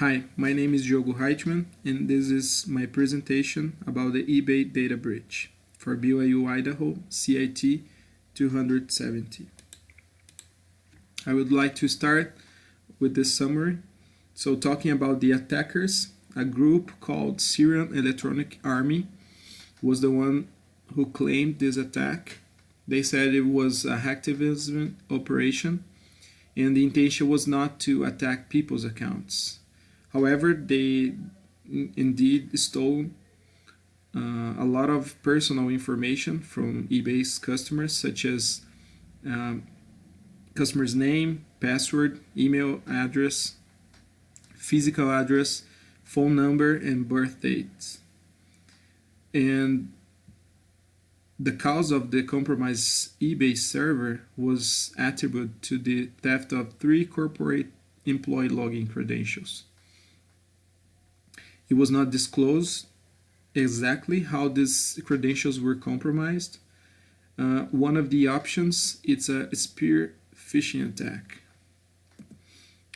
Hi, my name is Diogo Heitman, and this is my presentation about the eBay data breach for BYU Idaho CIT 270. I would like to start with this summary. So talking about the attackers, a group called Syrian Electronic Army was the one who claimed this attack. They said it was a hacktivism operation, and the intention was not to attack people's accounts. However, they indeed stole a lot of personal information from eBay's customers, such as customer's name, password, email address, physical address, phone number, and birth dates. And the cause of the compromised eBay server was attributed to the theft of 3 corporate employee login credentials. It was not disclosed exactly how these credentials were compromised. One of the options, it's a spear phishing attack.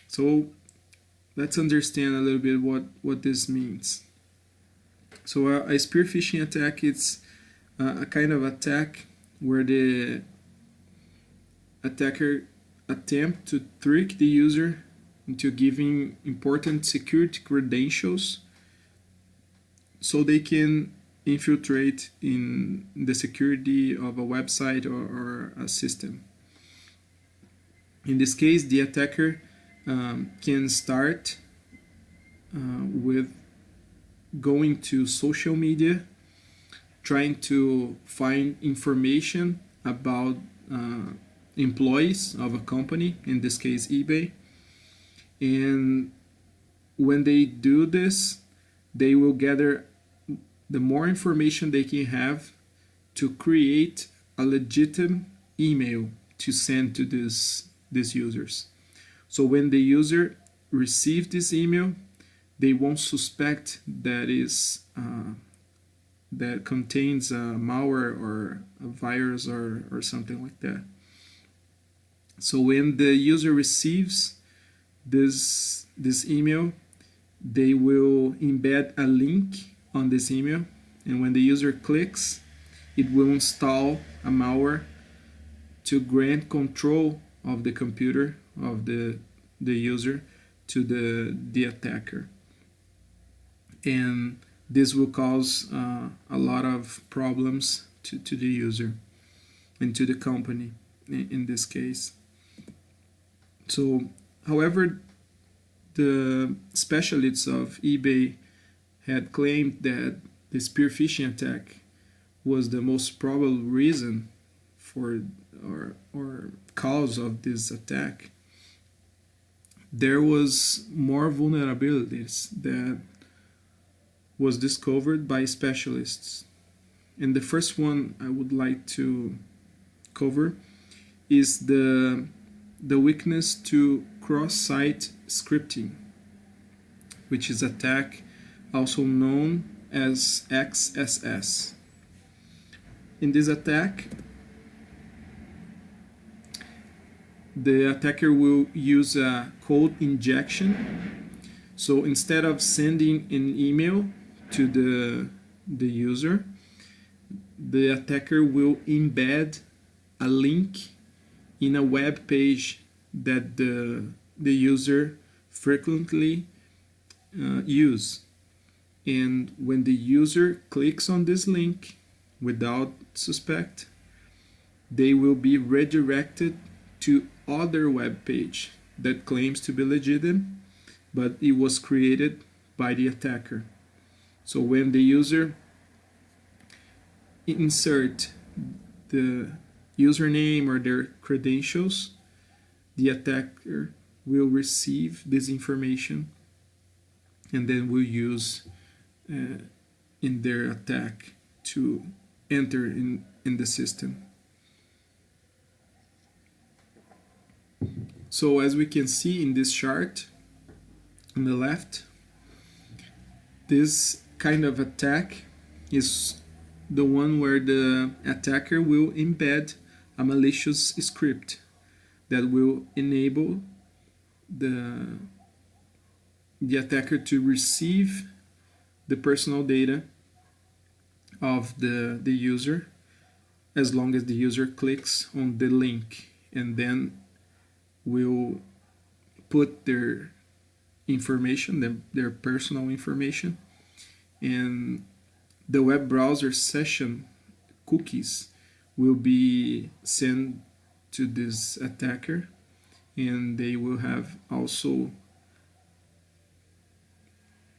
So let's understand a little bit what this means. So a spear phishing attack, it's a kind of attack where the attacker attempts to trick the user into giving important security credentials so they can infiltrate in the security of a website or a system. In this case, the attacker can start with going to social media, trying to find information about employees of a company, in this case eBay. And when they do this, they will gather the more information they can have to create a legitimate email to send to these users. So when the user receives this email, they won't suspect that that contains a malware or a virus or something like that. So when the user receives this email, they will embed a link on this email, and when the user clicks, it will install a malware to grant control of the computer of the user to the attacker. And this will cause a lot of problems to the user and to the company in this case. So, however, the specialists of eBay had claimed that the spear phishing attack was the most probable reason for or cause of this attack. There was more vulnerabilities that was discovered by specialists. And the first one I would like to cover is the weakness to cross-site scripting, which is attack also known as XSS. In this attack, the attacker will use a code injection. So instead of sending an email to the user, the attacker will embed a link in a web page that the user frequently use. And when the user clicks on this link without suspect, they will be redirected to other web page that claims to be legitimate, but it was created by the attacker. So when the user insert the username or their credentials, the attacker will receive this information and then will use in their attack to enter in the system. So as we can see in this chart on the left, this kind of attack is the one where the attacker will embed a malicious script that will enable the the attacker to receive the personal data of the user as long as the user clicks on the link, and then will put their information, their personal information, and the web browser session cookies will be sent to this attacker, and they will have also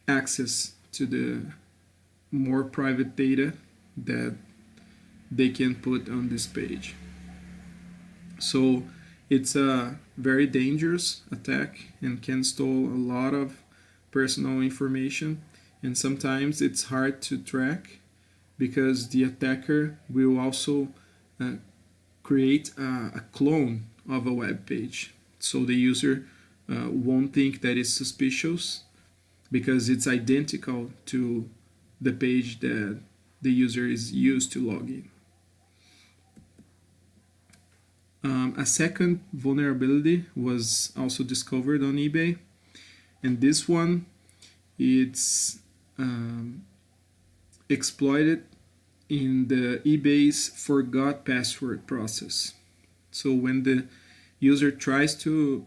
access to the more private data that they can put on this page. So it's a very dangerous attack and can steal a lot of personal information, and sometimes it's hard to track because the attacker will also create a clone of a web page, so the user won't think that it's suspicious because it's identical to the page that the user is used to log in. A second vulnerability was also discovered on eBay, and this one it's exploited in the eBay's forgot password process. So when the user tries to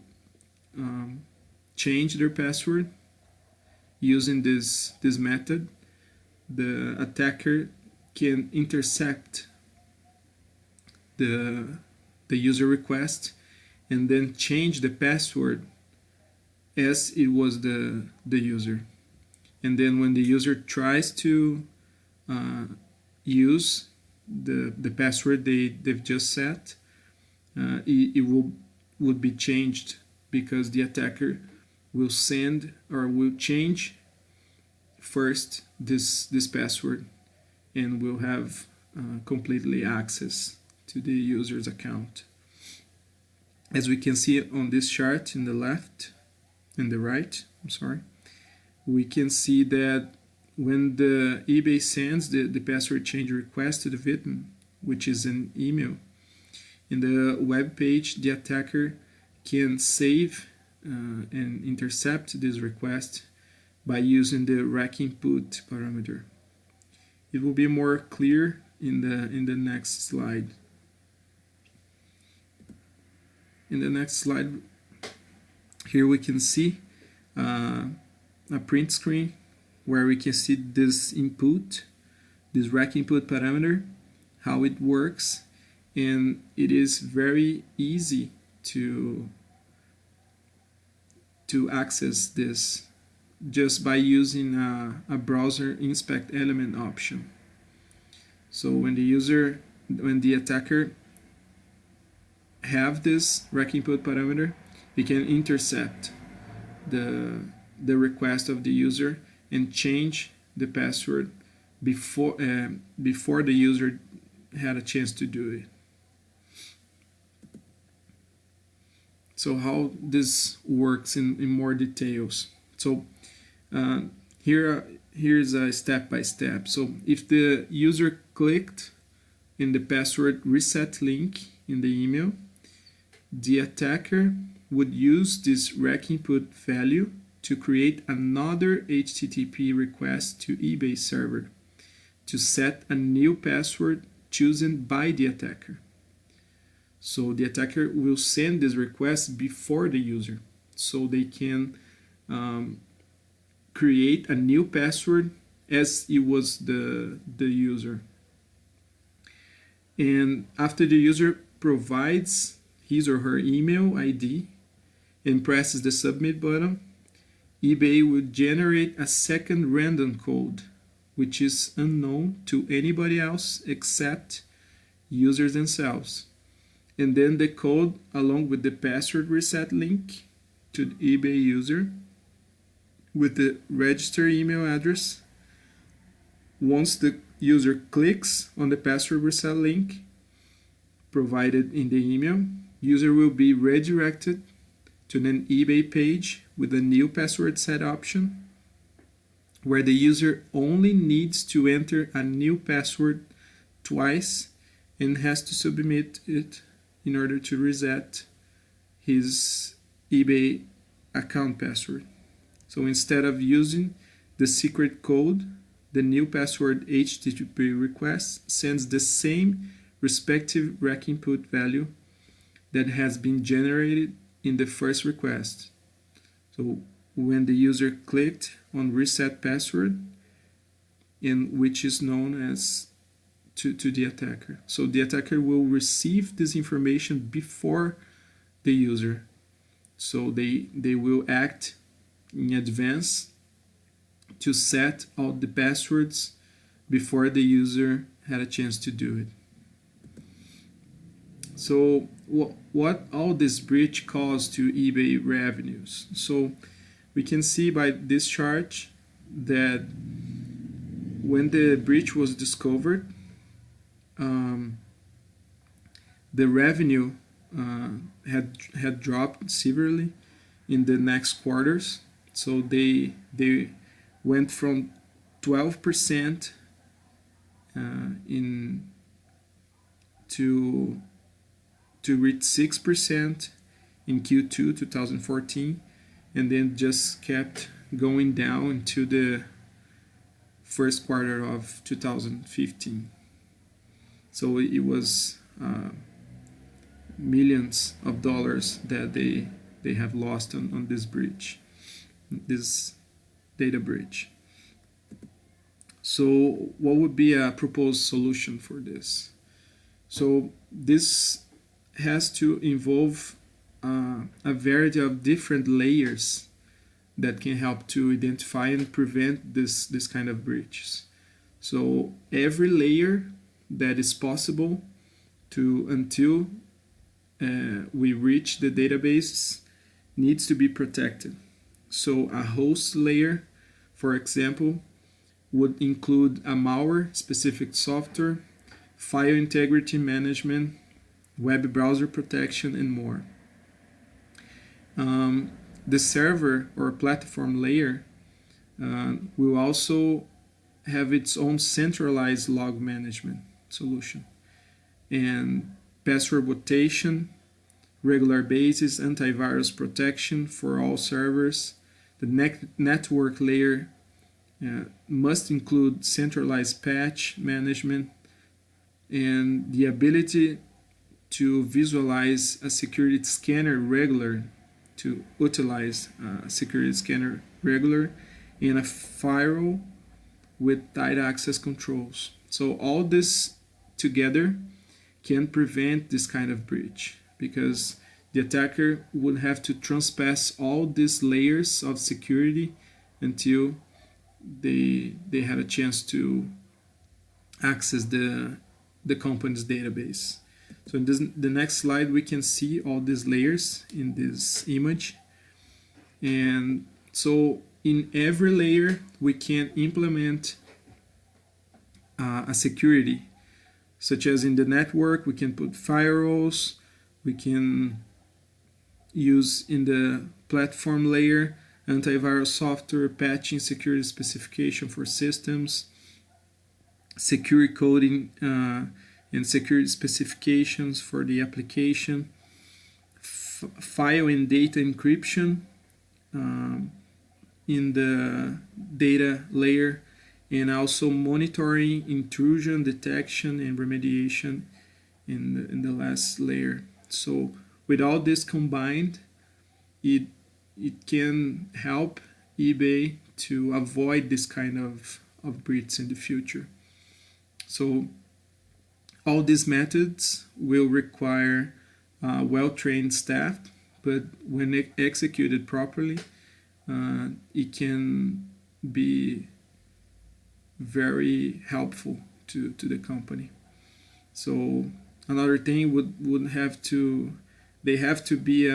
change their password using this method, the attacker can intercept the user request and then change the password as it was the user. And then when the user tries to use the password they've just set, it would be changed because the attacker will send or will change first this password and will have completely access to the user's account. As we can see on this chart in the right, we can see that when the eBay sends the password change request to the victim, which is an email, in the web page, the attacker can save and intercept this request by using the rec input parameter. It will be more clear in the next slide. In the next slide, here we can see a print screen where we can see this input, this rec input parameter, how it works, and it is very easy to access this just by using a browser inspect element option. So when the attacker have this rec input parameter, we can intercept the request of the user and change the password before the user had a chance to do it. So how this works in more details. So here's a step-by-step. So if the user clicked in the password reset link in the email, the attacker would use this rec input value to create another HTTP request to eBay server to set a new password chosen by the attacker. So the attacker will send this request before the user, so they can create a new password as it was the user. And after the user provides his or her email ID and presses the submit button, eBay will generate a second random code, which is unknown to anybody else except users themselves. And then the code, along with the password reset link to the eBay user with the register email address. Once the user clicks on the password reset link provided in the email, user will be redirected to an eBay page with a new password set option, where the user only needs to enter a new password twice and has to submit it in order to reset his eBay account password. So instead of using the secret code, the new password HTTP request sends the same respective REC input value that has been generated in the first request. So when the user clicked on reset password, in which is known as to the attacker. So the attacker will receive this information before the user. So they will act in advance to set all the passwords before the user had a chance to do it. So what all this breach caused to eBay revenues? So we can see by this chart that when the breach was discovered, the revenue had dropped severely in the next quarters. So they went from 12% to reach 6% in Q2 2014, and then just kept going down into the first quarter of 2015. So it was millions of dollars that they have lost on this breach, this data breach. So what would be a proposed solution for this? So this has to involve a variety of different layers that can help to identify and prevent this kind of breaches. So every layer that is possible until we reach the database needs to be protected. So a host layer, for example, would include a malware-specific software, file integrity management, web browser protection, and more. The server or platform layer will also have its own centralized log management solution, and password rotation, regular basis, antivirus protection for all servers. The network layer must include centralized patch management and the ability to visualize a security scanner regular, to utilize a security scanner regular, and a firewall with tight access controls. So all this together can prevent this kind of breach, because the attacker would have to transpass all these layers of security until they had a chance to access the company's database. So in the next slide, we can see all these layers in this image. And so in every layer, we can implement a security, such as in the network, we can put firewalls, we can use in the platform layer antivirus software, patching, security specification for systems, security coding and security specifications for the application, file and data encryption in the data layer, and also monitoring, intrusion detection, and remediation in the last layer. So with all this combined, it can help eBay to avoid this kind of breach in the future. So all these methods will require well-trained staff, but when executed properly, it can be very helpful to the company. So another thing would have to, they have to be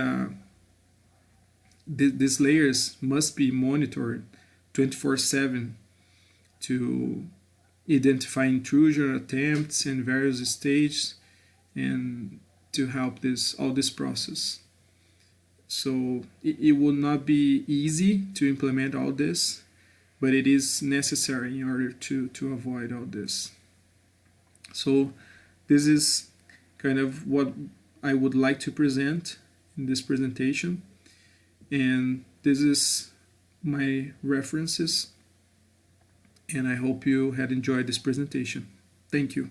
these layers must be monitored 24/7 to identify intrusion attempts in various stages and to help all this process. So it will not be easy to implement all this, but it is necessary in order to avoid all this. So this is kind of what I would like to present in this presentation, and this is my references, and I hope you had enjoyed this presentation. Thank you.